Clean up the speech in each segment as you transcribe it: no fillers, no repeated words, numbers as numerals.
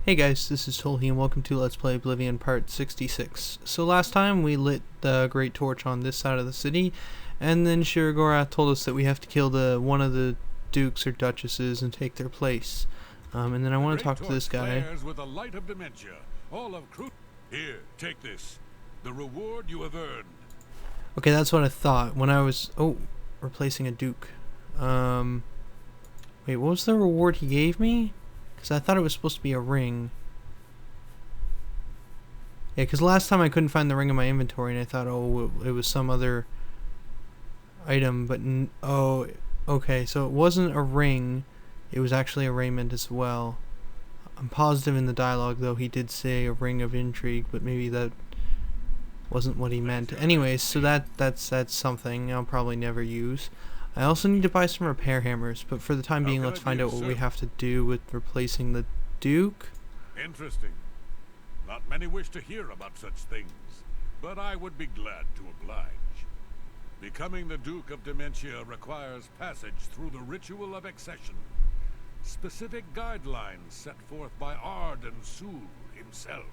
Hey guys, this is Tolhi and welcome to Let's Play Oblivion Part 66. So last time we lit the Great Torch on this side of the city, and then Shiragorath told us that we have to kill one of the dukes or duchesses and take their place. And then I want to talk to this guy. With the light of dementia. All of Here, take this. The reward you have earned. Okay, that's what I thought when I was... Oh, replacing a duke. Wait, what was the reward he gave me? Because I thought it was supposed to be a ring. Yeah, because last time I couldn't find the ring in my inventory and I thought, oh, it was some other item, but oh, okay, so it wasn't a ring, it was actually a raiment as well. I'm positive in the dialogue, though, he did say a ring of intrigue, but maybe that wasn't what he meant. Anyways, so that's something I'll probably never use. I also need to buy some repair hammers, but for the time being, let's find out what we have to do with replacing the Duke. Interesting. Not many wish to hear about such things, but I would be glad to oblige. Becoming the Duke of Dementia requires passage through the ritual of accession. Specific guidelines set forth by Arden Sul himself.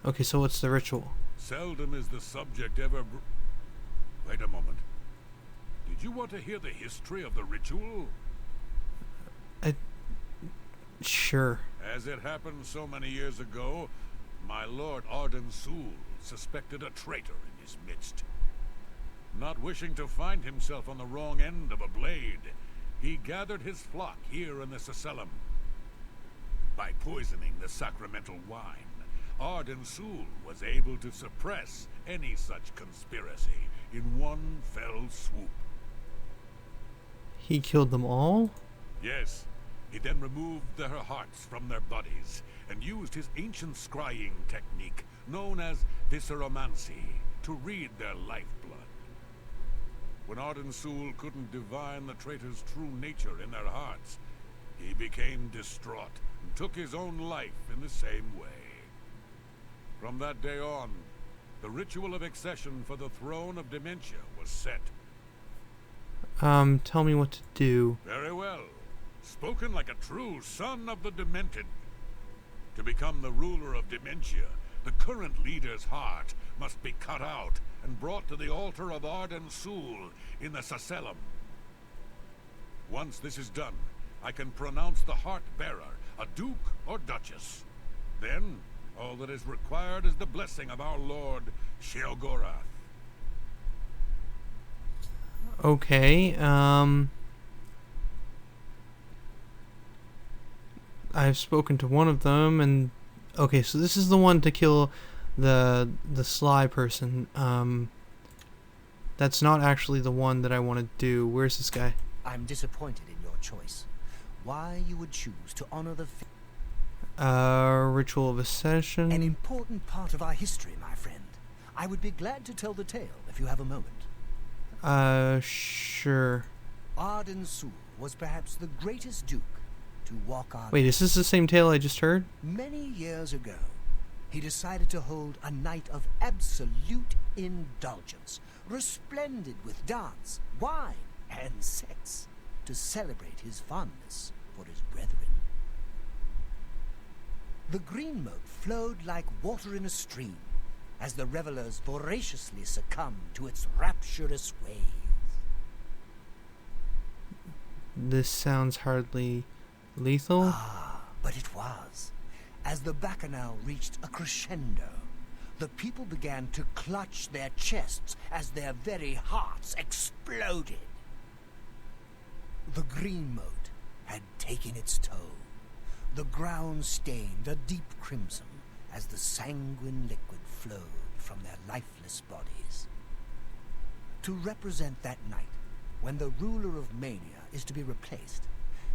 Okay, so what's the ritual? Seldom is the subject ever... Wait a moment. Did you want to hear the history of the ritual? Sure. As it happened so many years ago, my lord Arden Sul suspected a traitor in his midst. Not wishing to find himself on the wrong end of a blade, he gathered his flock here in the Sacellum. By poisoning the sacramental wine, Arden Sul was able to suppress any such conspiracy in one fell swoop. He killed them all? Yes. He then removed their hearts from their bodies and used his ancient scrying technique known as visceromancy to read their lifeblood. When Arden Sul couldn't divine the traitor's true nature in their hearts, he became distraught and took his own life in the same way. From that day on, the ritual of accession for the throne of Dementia was set. Tell me what to do. Very well. Spoken like a true son of the Demented. To become the ruler of Dementia, the current leader's heart must be cut out and brought to the altar of Arden Sul in the Sacellum. Once this is done, I can pronounce the heart-bearer a duke or duchess. Then, all that is required is the blessing of our lord, Shiragorath. Okay, I've spoken to one of them, and okay, so this is the one to kill the sly person. That's not actually the one that I want to do. Where's this guy? I'm disappointed in your choice. Why you would choose to honor the Ritual of Accession. An important part of our history, my friend. I would be glad to tell the tale if you have a moment. Sure. Arden Sul was perhaps the greatest duke to walk on. Wait, is this the same tale I just heard? Many years ago, he decided to hold a night of absolute indulgence, resplendent with dance, wine, and sex, to celebrate his fondness for his brethren. The green moat flowed like water in a stream, as the revelers voraciously succumbed to its rapturous waves. This sounds hardly lethal. Ah, but it was. As the bacchanal reached a crescendo, the people began to clutch their chests as their very hearts exploded. The green moat had taken its toll. The ground stained a deep crimson as the sanguine liquid flowed from their lifeless bodies. To represent that night, when the ruler of Mania is to be replaced,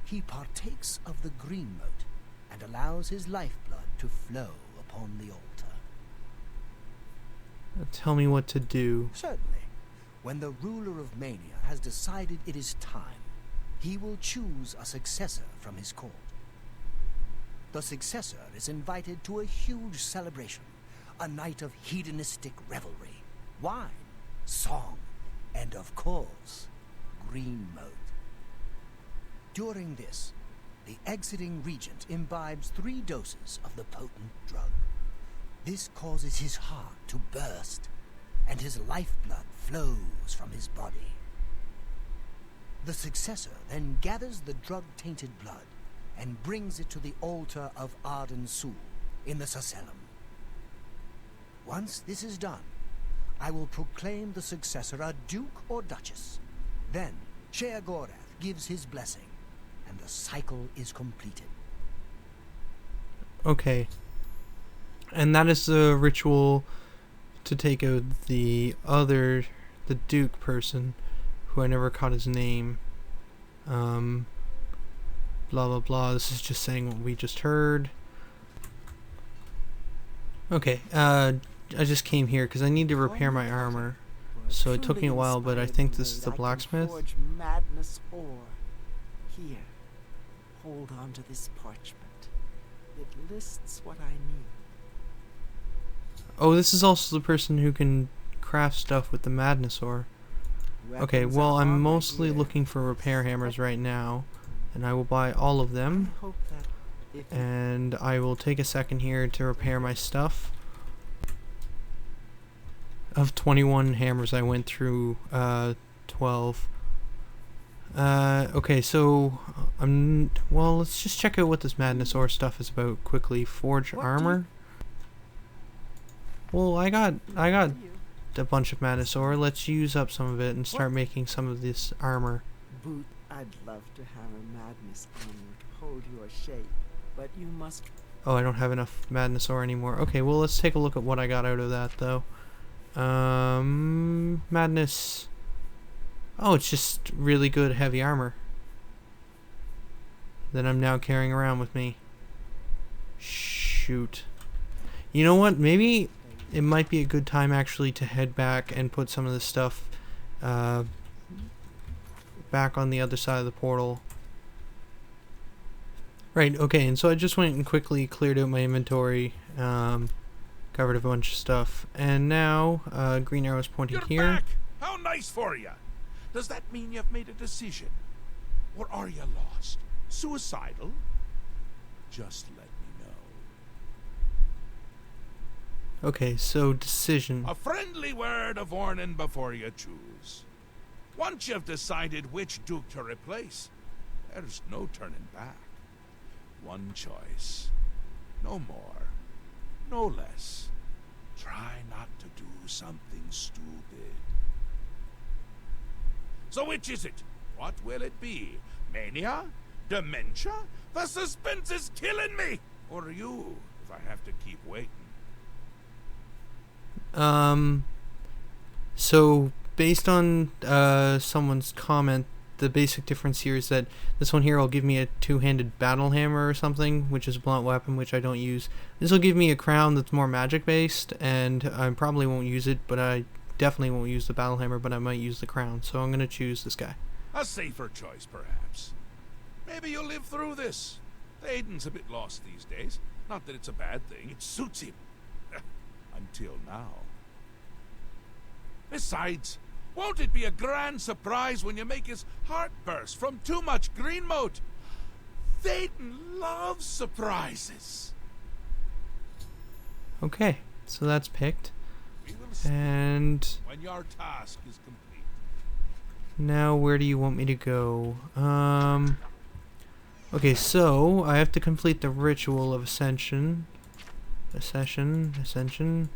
he partakes of the green moat and allows his lifeblood to flow upon the altar. Tell me what to do. Certainly. When the ruler of Mania has decided it is time, he will choose a successor from his court. The successor is invited to a huge celebration, a night of hedonistic revelry, wine, song, and of course, green moat. During this, The exiting regent imbibes 3 doses of the potent drug. This causes his heart to burst, and his lifeblood flows from his body. The successor then gathers the drug-tainted blood and brings it to the altar of Arden Sul in the Sacellum. Once this is done, I will proclaim the successor a duke or duchess. Then, Sheogorath gives his blessing, and the cycle is completed. Okay. And that is the ritual to take out the Duke person, who I never caught his name. Blah blah blah. This is just saying what we just heard. Okay, I just came here because I need to repair my armor. So it took me a while, but I think this is the blacksmith. Forge madness ore. Here, hold on to this parchment. It lists what I need. Oh, this is also the person who can craft stuff with the madness ore. Okay, Weapons well, are I'm on my mostly gear. looking for repair hammers right now, and I will buy all of them, I hope that if you and I will take a second here to repair my stuff. Of 21 hammers, I went through 12. Okay, so well, let's just check out what this madness ore stuff is about quickly. Forge What do armor. Well, I got a bunch of madness ore. Let's use up some of it and start making some of this armor. boot, I'd love to have a madness armor to hold your shape, but you must. Oh, I don't have enough madness ore anymore. Okay, well, let's take a look at what I got out of that, though. Madness. Oh, it's just really good heavy armor that I'm now carrying around with me. Shoot. You know what? Maybe it might be a good time actually to head back and put some of this stuff back on the other side of the portal. Right, okay, and so I just went and quickly cleared out my inventory, covered a bunch of stuff, and now green arrow's pointing You're here. back! How nice for you! Does that mean you've made a decision? Or are you lost? Suicidal? Just let me know. Okay, so decision. A friendly word of warning before you choose. Once you've decided which Duke to replace, there's no turning back. One choice. No more. No less. Try not to do something stupid. So which is it? What will it be? Mania? Dementia? The suspense is killing me! Or you, if I have to keep waiting. So based on someone's comment, the basic difference here is that this one here will give me a two-handed battle hammer or something, which is a blunt weapon, which I don't use. This will give me a crown that's more magic based, and I probably won't use it, but I definitely won't use the battle hammer, but I might use the crown, so I'm gonna choose this guy. A safer choice, perhaps. Maybe you'll live through this. Aiden's a bit lost these days. Not that it's a bad thing, it suits him. Until now. Besides, won't it be a grand surprise when you make his heart burst from too much green mote? Thaden loves surprises. Okay, so that's picked. We will see And when your task is complete. now where do you want me to go? Okay, so I have to complete the ritual of ascension. Ascension.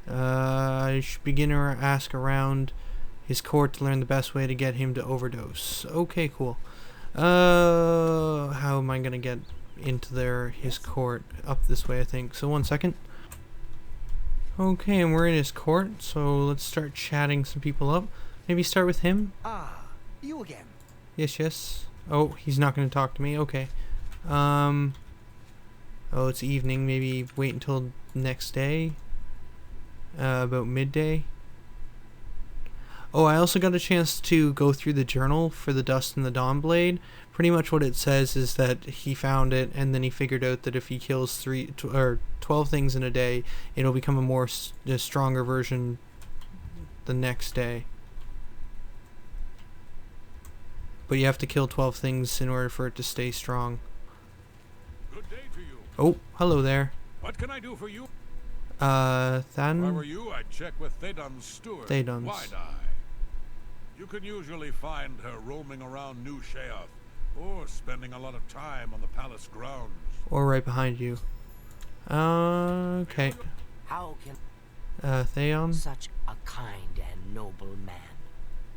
I should begin to ask around his court to learn the best way to get him to overdose. Okay, cool. How am I gonna get into his court? Up this way, I think. So 1 second. Okay, and we're in his court, so let's start chatting some people up. Maybe start with him? Ah, you again. Yes. Oh, he's not gonna talk to me. Okay. Oh, it's evening. Maybe wait until next day. About midday. Oh, I also got a chance to go through the journal for the Dust and the Dawn Blade. Pretty much what it says is that he found it, and then he figured out that if he kills 12 things in a day, it'll become a stronger version the next day. but you have to kill 12 things in order for it to stay strong. Good day to you. Oh, hello there. What can I do for you? If I were Than... you, I'd check with Thedon's steward, Thedon's. Wide-Eye. You can usually find her roaming around New Sheoth, or spending a lot of time on the palace grounds. Or right behind you. Okay. How can Theon? such a kind and noble man?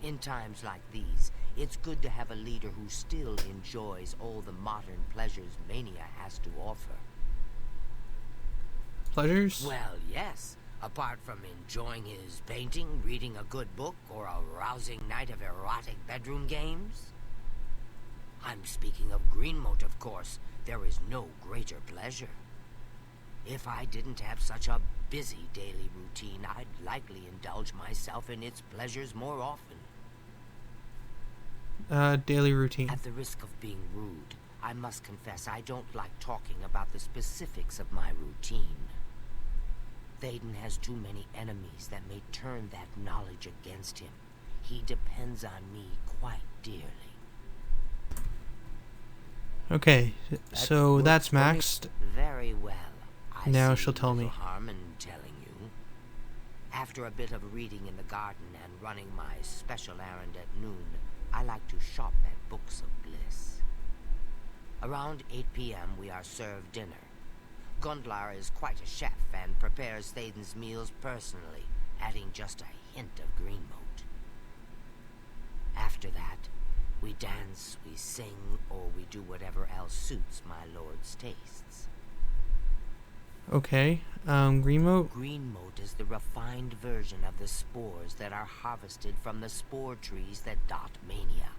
In times like these, it's good to have a leader who still enjoys all the modern pleasures Mania has to offer. Pleasures? Well, yes. Apart from enjoying his painting, reading a good book, or a rousing night of erotic bedroom games. I'm speaking of Greenmote, of course. There is no greater pleasure. If I didn't have such a busy daily routine, I'd likely indulge myself in its pleasures more often. Daily routine. At the risk of being rude, I must confess I don't like talking about the specifics of my routine. Théoden has too many enemies that may turn that knowledge against him. He depends on me quite dearly. Okay, so works that's for me maxed. Very well. I Now see she'll tell little me. harm in telling you. After a bit of reading in the garden and running my special errand at noon, I like to shop at Books of Bliss. Around 8 p.m. we are served dinner. Gundlar is quite a chef and prepares Théoden's meals personally, adding just a hint of Greenmote. After that, we dance, we sing, or we do whatever else suits my lord's tastes. Okay, Greenmote? Greenmote is the refined version of the spores that are harvested from the spore trees that dot Mania.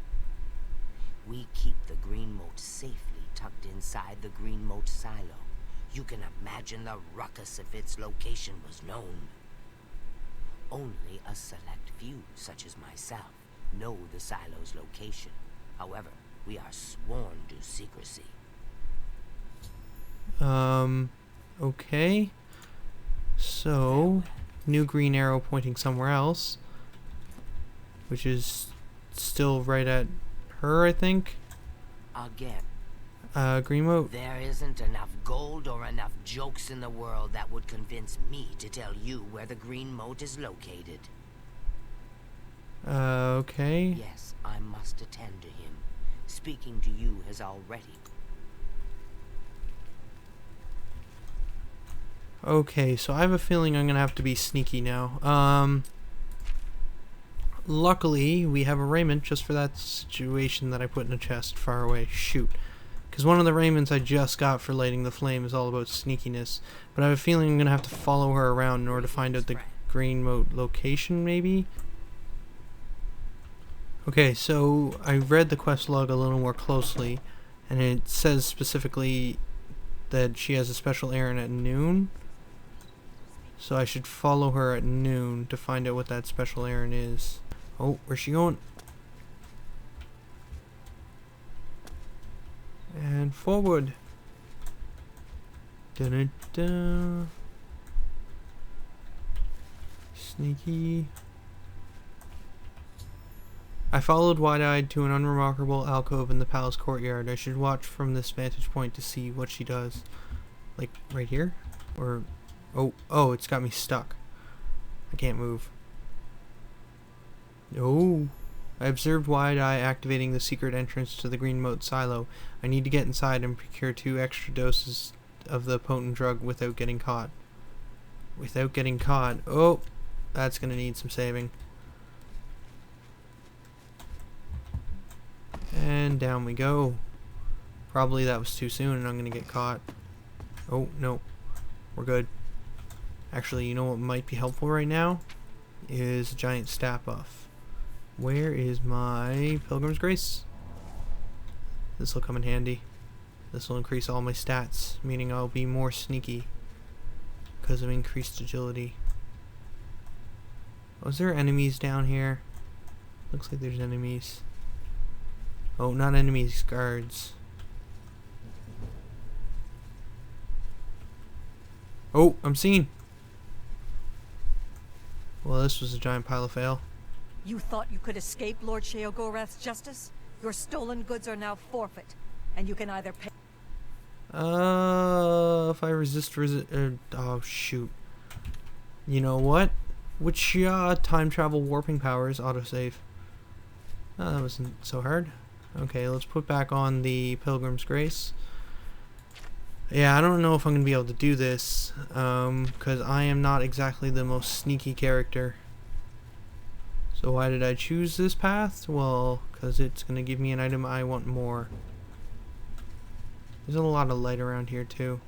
We keep the Greenmote safely tucked inside the Greenmote silo. You can imagine the ruckus if its location was known. Only a select few, such as myself, know the silo's location. However, we are sworn to secrecy. Okay. So, new green arrow pointing somewhere else. Which is still right at her, I think. Again, Greenmote? there isn't enough gold or enough jokes in the world that would convince me to tell you where the Greenmote is located. Okay. Yes, I must attend to him. Speaking to you has already... Okay, so I have a feeling I'm gonna have to be sneaky now. Luckily, we have a raiment just for that situation that I put in a chest far away. Shoot. Because one of the raiments I just got for lighting the flame is all about sneakiness. But I have a feeling I'm gonna have to follow her around in order to find out the Greenmote location, maybe? Okay, so I read the quest log a little more closely, and it says specifically that she has a special errand at noon. So I should follow her at noon to find out what that special errand is. Oh, where's she going? And forward. Da-da-da. Sneaky. I followed wide-eyed to an unremarkable alcove in the palace courtyard. I should watch from this vantage point to see what she does. Like, right here? Or... Oh, it's got me stuck. I can't move. Oh. I observed Wide-Eye activating the secret entrance to the Greenmote silo. I need to get inside and procure 2 extra doses of the potent drug without getting caught. Without getting caught. Oh, that's gonna need some saving. And down we go. Probably that was too soon and I'm gonna get caught. Oh, no. We're good. Actually, you know what might be helpful right now? Is a giant stat buff. Where is my Pilgrim's Grace? This will come in handy. This will increase all my stats, meaning I'll be more sneaky because of increased agility. Was there enemies down here? Looks like there's enemies. Oh, not enemies, guards. Oh, I'm seen. Well, this was a giant pile of fail. You thought you could escape Lord Sheogorath's justice? Your stolen goods are now forfeit, and you can either pay. If I oh shoot. You know what? Which time travel warping powers autosave. Oh, that wasn't so hard. Okay, let's put back on the Pilgrim's Grace. Yeah, I don't know if I'm gonna be able to do this, because I am not exactly the most sneaky character. So why did I choose this path? Well, because it's gonna give me an item I want more. There's a lot of light around here too.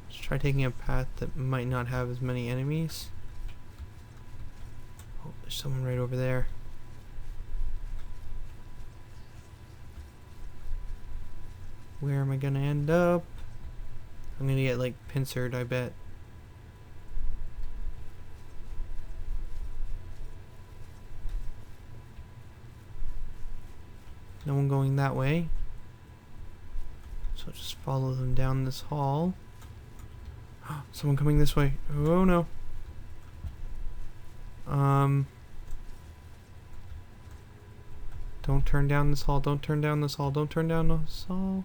Let's try taking a path that might not have as many enemies. Oh, there's someone right over there. Where am I gonna end up? I'm gonna get like pincered, I bet. No one going that way. So I'll just follow them down this hall. Someone coming this way. Oh no. Don't turn down this hall. Don't turn down this hall. Don't turn down this hall.